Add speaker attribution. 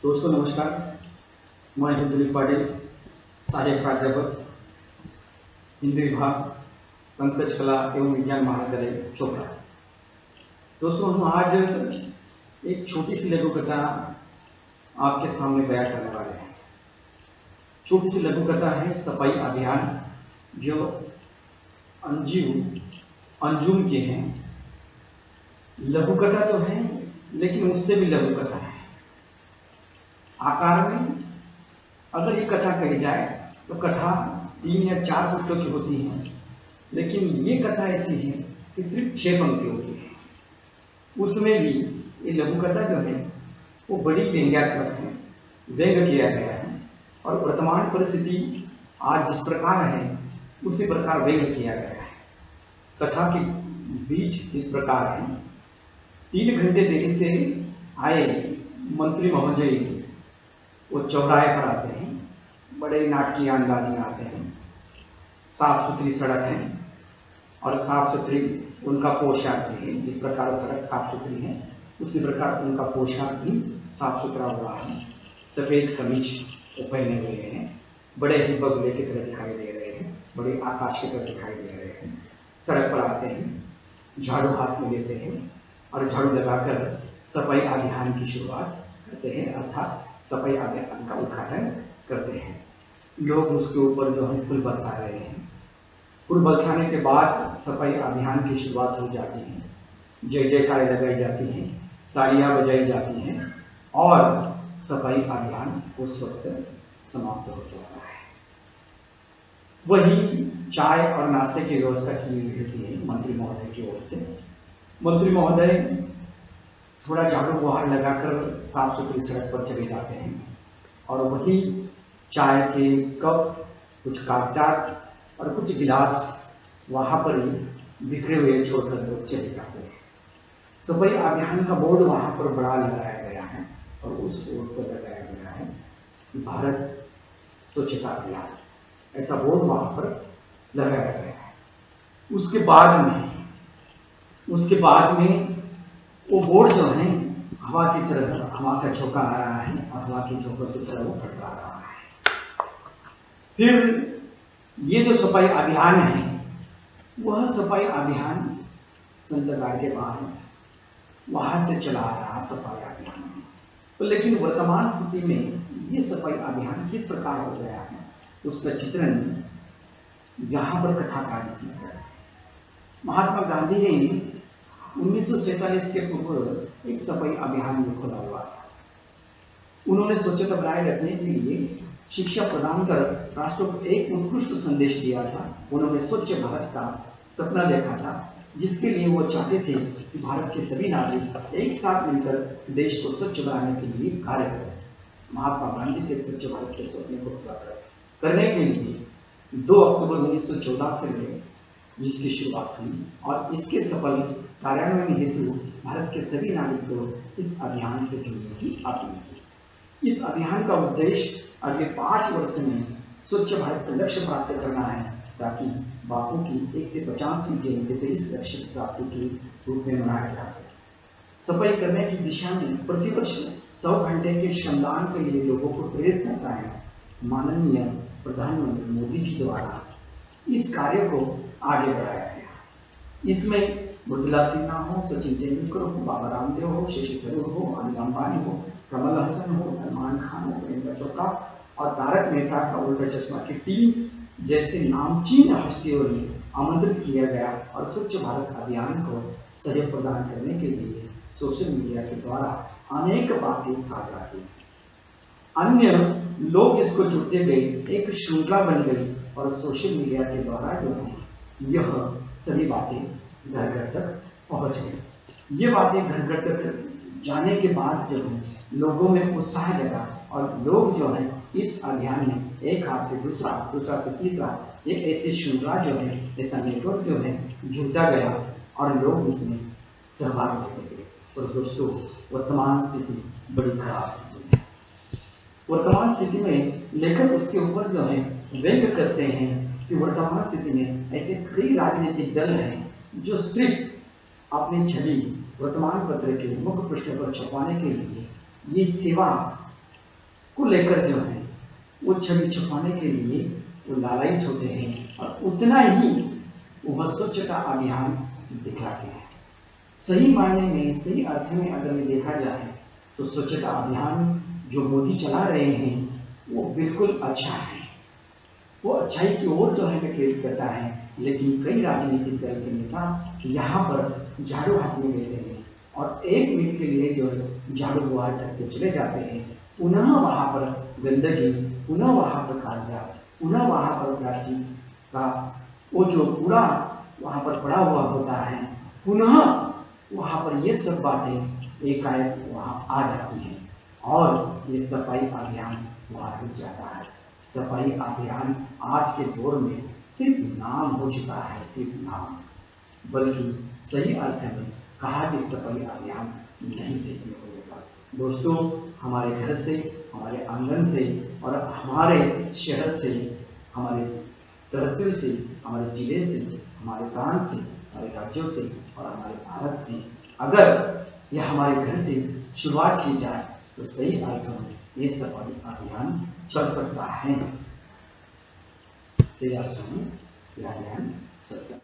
Speaker 1: दोस्तों नमस्कार, मैं दिलीप पाटिल, सहायक प्राध्यापक हिंदी विभाग, पंकज कला एवं विज्ञान महाविद्यालय चोपड़ा। दोस्तों हम आज एक छोटी सी लघु कथा आपके सामने बयां करने वाले हैं। छोटी सी लघु कथा है सफाई अभियान, जो अंजुम के हैं। लघु कथा तो है लेकिन उससे भी लघु कथा है। आकार में अगर ये कथा कही जाए तो कथा 3 या 4 पुस्तकों की होती है, लेकिन ये कथा ऐसी है कि सिर्फ 6 पंक्ति होती है। उसमें भी ये लघु कथा जो है वो बड़ी व्यंग्यात्मक है, व्यंग किया गया है और वर्तमान परिस्थिति आज जिस प्रकार है उसी प्रकार व्यंग किया गया है। कथा के बीच इस प्रकार है। 3 घंटे देरी से आए मंत्री महोदय वो चौराहे पर आते हैं, बड़े नाटकीय अंदाज में आते हैं। साफ सुथरी सड़क है और साफ सुथरी उनका पोशाक भी है। जिस प्रकार सड़क साफ सुथरी है उसी प्रकार उनका पोशाक भी साफ सुथरा हुआ है। सफेद कमीज वो पहने हुए हैं, बड़े ही बगुले की तरह दिखाई दे रहे हैं, बड़े आकाश की तरह दिखाई दे रहे हैं। सड़क पर आते हैं, झाड़ू हाथ में लेते हैं और झाड़ू लगाकर सफाई अभियान की शुरुआत करते हैं, अर्थात सफाई अभियान का उद्घाटन करते हैं। लोग उसके ऊपर जो है फूल बरसा रहे हैं। फूल बरसाने के बाद सफाई अभियान की शुरुआत हो जाती है। जय जयकारें लगाई जाती हैं, तालियां बजाई जाती हैं और सफाई अभियान उस वक्त समाप्त हो जाता है। वही चाय और नाश्ते की व्यवस्था की हुई होती है मंत्री महोदय की ओर से। मंत्री महोदय थोड़ा झाड़ू बुहार लगाकर साफ सुथरी सड़क पर चले जाते हैं और वही चाय के कप, कुछ कागजात और कुछ गिलास वहां पर ही बिखरे हुए छोड़कर लोग चले जाते हैं। सफाई अभियान का बोर्ड वहां पर बड़ा लगाया गया है और उस बोर्ड पर लगाया गया है भारत स्वच्छता अभियान, ऐसा बोर्ड वहां पर लगाया गया है। उसके बाद में वो बोर्ड जो है हवा की तरह, हवा का झोंका आ रहा है और हवा के झोंके की तरह वो फटका रहा है। फिर ये जो सफाई अभियान है वह सफाई अभियान संतगाड़ के बाहर वहां से चला आ रहा सफाई अभियान। तो लेकिन वर्तमान स्थिति में ये सफाई अभियान किस प्रकार हो गया है उसका चित्रण यहाँ पर कथाकार इसमें कर रहे हैं। महात्मा गांधी ने 1947 के पूर्व एक सफाई अभियान में खुला हुआ था। उन्होंने स्वच्छता बनाए रखने के लिए शिक्षा प्रदान कर राष्ट्र को एक उत्कृष्ट संदेश दिया था। उन्होंने स्वच्छ भारत का सपना देखा था, जिसके लिए वो चाहते थे कि भारत के सभी नागरिक एक साथ मिलकर देश को स्वच्छ बनाने के लिए कार्य करें। महात्मा गांधी के स्वच्छ भारत के सपने को पूरा करने के लिए 2 अक्टूबर 1914 से इसकी शुरुआत हुई और इसके सफल कार्यान्वयन हेतु भारत के सभी नागरिकों को इस अभियान से जुड़ने की अपील की। इस अभियान का उद्देश्य अगले 5 वर्ष में स्वच्छ भारत का लक्ष्य प्राप्त करना है, ताकि बापू की 150वीं जयंती पर इस लक्ष्य प्राप्ति के रूप में मनाया जा सके। सफाई करने की दिशा में प्रतिवर्ष 100 घंटे के श्रमदान के लिए लोगों को प्रेरित करता है। माननीय प्रधानमंत्री मोदी जी द्वारा इस कार्य को आगे बढ़ाया गया। इसमें मृदुला सिन्हा हो, सचिन तेंदुलकर हो, बाबा रामदेव हो, शशि थरूर हो, अनिल अंबानी हो, कमल हसन हो, सलमान खान हो, प्रियंका चोपड़ा और तारक मेहता का उल्टा चश्मा की टीम जैसे नामचीन हस्तियों ने आमंत्रित किया गया और स्वच्छ भारत अभियान को सहयोग प्रदान करने के लिए सोशल मीडिया के द्वारा अनेक बातें साझा की। अन्य लोग इसको जुड़ते गए, एक श्रृंखला बन गई और सोशल मीडिया के द्वारा जो है यह सभी बातें घर घर तक पहुंच गई। ये बातें घर घर तक जाने के बाद जो है लोगों में उत्साह जगा और लोग जो है इस अभियान में एक हाथ से दूसरा से तीसरा एक ऐसी श्रृंखला जो है, ऐसा नेटवर्क जो है जुड़ता गया और लोग इसमें सहभाग लेते गए। और दोस्तों वर्तमान स्थिति बड़ी खराब स्थिति है। वर्तमान स्थिति में लेखक उसके ऊपर जो है व्यंग कसते हैं कि वर्तमान स्थिति में ऐसे कई राजनीतिक दल हैं जो सिर्फ अपनी छवि वर्तमान पत्र के मुख्य पृष्ठ पर छपवाने के लिए ये सेवा को लेकर जो है वो छवि छुपाने के लिए वो लालयित होते हैं और उतना ही वह स्वच्छता अभियान दिखाते हैं। सही मायने में, सही अर्थ में अगर में देखा जाए तो स्वच्छता अभियान जो मोदी चला रहे हैं वो बिल्कुल अच्छा है, वो अच्छाई की ओर जो है प्रेरित करता है। लेकिन कई राजनीतिक दल के नेता यहाँ पर झाड़ू हाथ में लेते हैं और 1 मिनट के लिए जो झाड़ू बुहार करके चले जाते हैं, पुनः वहाँ पर गंदगी, पुनः वहाँ पर कागजात, पुनः वहाँ पर प्लास्टिक का वो जो कूड़ा वहाँ पर पड़ा हुआ होता है, पुनः वहाँ पर ये सब बातें एकाएक वहाँ आ जाती हैं और ये सफाई अभियान वहाँ रुक जाता है। सफाई अभियान आज के दौर में सिर्फ नाम हो चुका है, सिर्फ नाम, बल्कि सही अर्थ में कहा कि सफाई अभियान नहीं देखने को मिलता। दोस्तों, हमारे घर से, हमारे आंगन से और हमारे शहर से, हमारे तहसील से, हमारे जिले से, हमारे प्रांत से, हमारे राज्यों से और हमारे भारत से अगर यह हमारे घर से शुरुआत की जाए तो सही अर्थों में ये सफाई अभियान चल सकता है। सही अर्थों में यह अभियान चल सकता है।